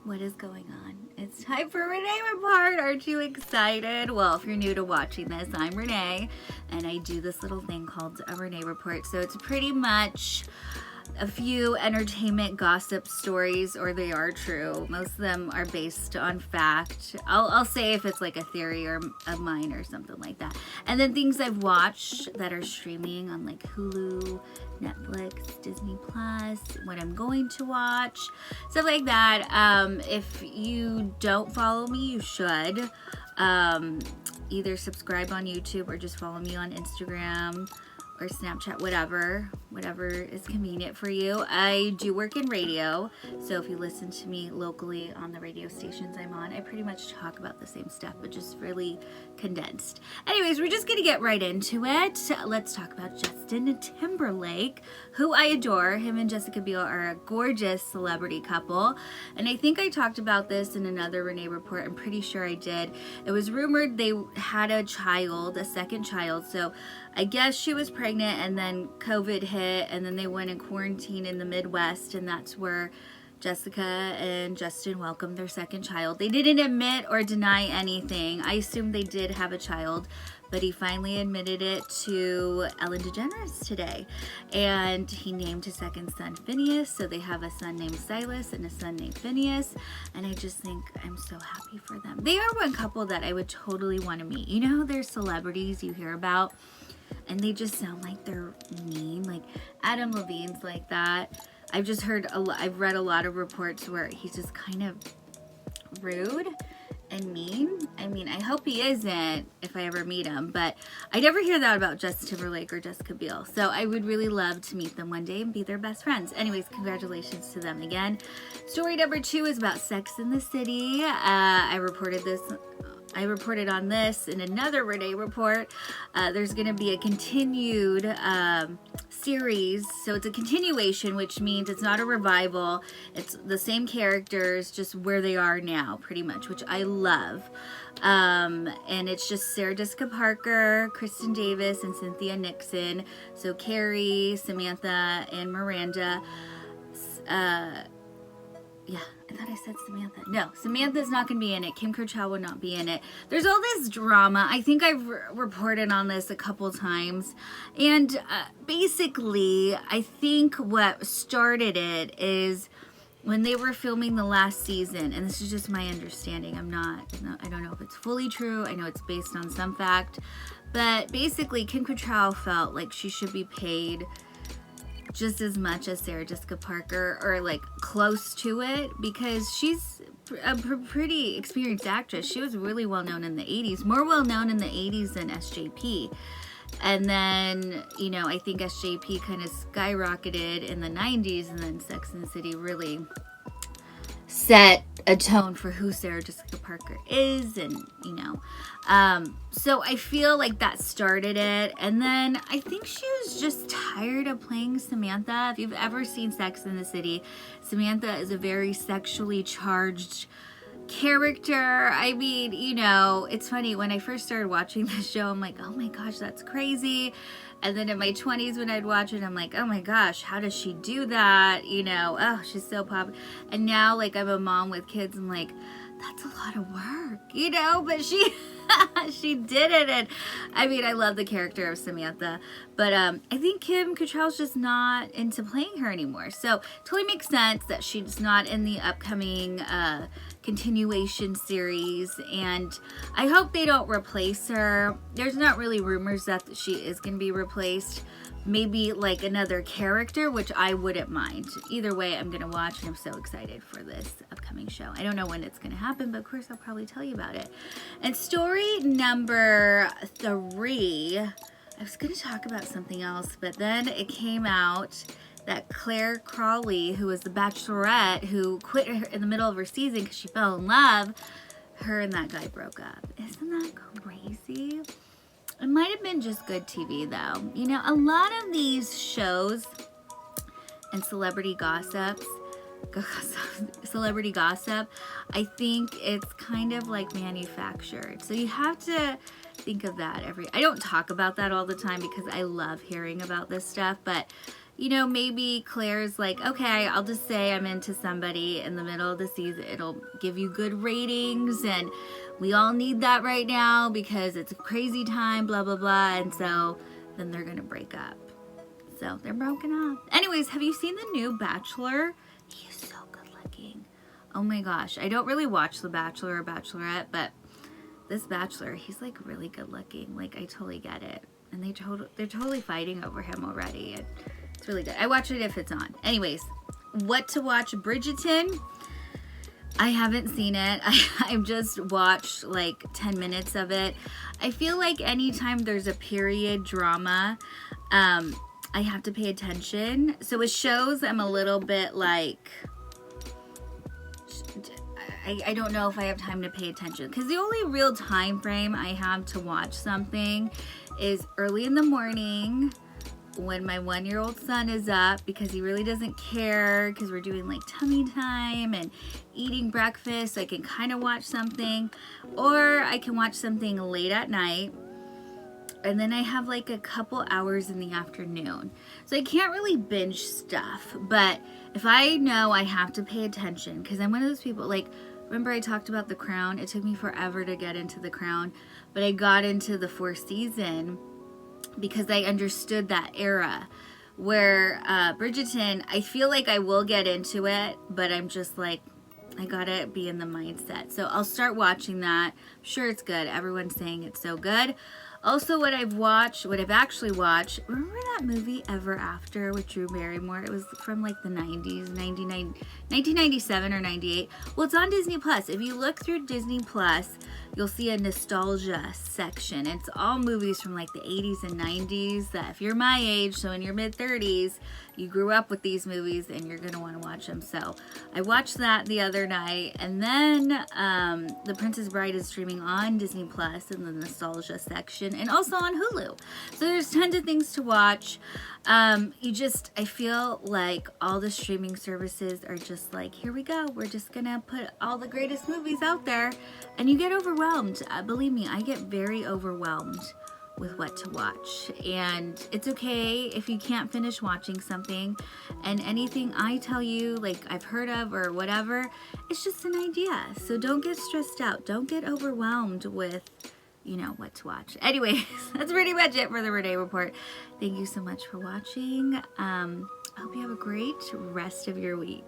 What is going on? It's time for Renee Report. Aren't you excited? Well, if you're new to watching this, I'm Renee, and I do this little thing called a Renee Report. So it's pretty much a few entertainment gossip stories, or they are true. Most of them are based on fact. I'll say if it's like a theory or of mine or something like that. And then things I've watched that are streaming on like Hulu, Netflix, Disney Plus, what I'm going to watch, stuff like that. If you don't follow me, you should. Either subscribe on YouTube or just follow me on Instagram or Snapchat, whatever is convenient for you. I do work in radio, so if you listen to me locally on the radio stations I'm on, I pretty much talk about the same stuff, but just really condensed. Anyways, we're just gonna get right into it. Let's talk about Justin Timberlake, who I adore. Him and Jessica Biel are a gorgeous celebrity couple, and I think I talked about this in another Renee Report. I'm pretty sure I did. It was rumored they had a child, a second child, so I guess she was pregnant and then COVID hit and then they went in quarantine in the Midwest, and that's where Jessica and Justin welcomed their second child. They didn't admit or deny anything. I assumed they did have a child, but he finally admitted it to Ellen DeGeneres today. And he named his second son Phineas, so they have a son named Silas and a son named Phineas, and I just think I'm so happy for them. They are one couple that I would totally want to meet. You know how there's celebrities you hear about and they just sound like they're mean, like Adam Levine's like that. I've read a lot of reports where he's just kind of rude and mean. I mean, I hope he isn't if I ever meet him, but I never hear that about Justin Timberlake or Jessica Biel. So I would really love to meet them one day and be their best friends. Anyways, congratulations to them again. Story number 2 is about Sex in the City. I reported on this in another Renee Report. There's going to be a continued series. So it's a continuation, which means it's not a revival. It's the same characters, just where they are now, pretty much, which I love. And it's just Sarah Jessica Parker, Kristen Davis, and Cynthia Nixon. So Carrie, Samantha, and Miranda. Yeah, I thought I said Samantha. No, Samantha's not going to be in it. Kim Cattrall will not be in it. There's all this drama. I think I've reported on this a couple times. And basically, I think what started it is when they were filming the last season, and this is just my understanding. I don't know if it's fully true. I know it's based on some fact. But basically, Kim Cattrall felt like she should be paid just as much as Sarah Jessica Parker, or like close to it, because she's a pretty experienced actress. She was really well known in the 80s, more well known in the 80s than SJP. And then, you know, I think SJP kind of skyrocketed in the 90s, and then Sex and the City really set a tone for who Sarah Jessica Parker is, and you know, so I feel like that started it. And then I think she was just tired of playing Samantha. If you've ever seen Sex in the City, Samantha is a very sexually charged character. I mean, you know, it's funny, when I first started watching this show, I'm like, oh my gosh, that's crazy. And then in my 20s when I'd watch it, I'm like, oh my gosh, how does she do that? You know, oh, she's so popular. And now, like, I'm a mom with kids, I'm like, that's a lot of work, you know, but she she did it. And I mean, I love the character of Samantha, but I think Kim Cattrall's just not into playing her anymore. So totally makes sense that she's not in the upcoming continuation series, and I hope they don't replace her. There's not really rumors that she is going to be replaced. Maybe like another character, which I wouldn't mind. Either way, I'm going to watch, and I'm so excited for this upcoming show. I don't know when it's going to happen, but of course I'll probably tell you about it. And story number 3, I was going to talk about something else, but then it came out that Claire Crawley, who was the Bachelorette, who quit in the middle of her season because she fell in love, her and that guy broke up. Isn't that crazy? It might have been just good TV, though. You know, a lot of these shows and celebrity gossip, I think it's kind of like manufactured. So you have to think of that I don't talk about that all the time because I love hearing about this stuff, but you know, maybe Claire's like, okay, I'll just say I'm into somebody in the middle of the season. It'll give you good ratings, and we all need that right now because it's a crazy time, blah, blah, blah. And so then they're going to break up. So they're broken up. Anyways, have you seen the new Bachelor? He is so good looking. Oh my gosh. I don't really watch The Bachelor or Bachelorette, but this Bachelor, he's like really good looking. Like, I totally get it. And they're totally fighting over him already. It's really good. I watch it if it's on. Anyways, what to watch? Bridgerton. I haven't seen it. I've just watched like 10 minutes of it. I feel like anytime there's a period drama, I have to pay attention. So with shows, I'm a little bit like, I don't know if I have time to pay attention, because the only real time frame I have to watch something is early in the morning when my 1-year-old son is up, because he really doesn't care, because we're doing like tummy time and eating breakfast, so I can kind of watch something, or I can watch something late at night, and then I have like a couple hours in the afternoon. So I can't really binge stuff, but if I know I have to pay attention, because I'm one of those people, like, remember I talked about The Crown? It took me forever to get into The Crown, but I got into the 4th season because I understood that era. Where Bridgerton, I feel like I will get into it, but I'm just like, I gotta be in the mindset. So I'll start watching that. I'm sure it's good. Everyone's saying it's so good. Also, what I've actually watched, remember that movie Ever After with Drew Barrymore? It was from like the 90s, 1997 or 98. Well, it's on Disney Plus. If you look through Disney Plus, you'll see a nostalgia section. It's all movies from like the 80s and 90s that if you're my age, so in your mid-30s, you grew up with these movies and you're going to want to watch them. So I watched that the other night, and then The Princess Bride is streaming on Disney Plus in the nostalgia section, and also on Hulu. So there's tons of things to watch. I feel like all the streaming services are just like, here we go. We're just going to put all the greatest movies out there, and you get overwhelmed. Believe me, I get very overwhelmed with what to watch, and it's okay if you can't finish watching something, and anything I tell you, like I've heard of or whatever, it's just an idea. So don't get stressed out, don't get overwhelmed with, you know, what to watch. Anyways, that's pretty much it for the Renee Report. Thank you so much for watching. I hope you have a great rest of your week.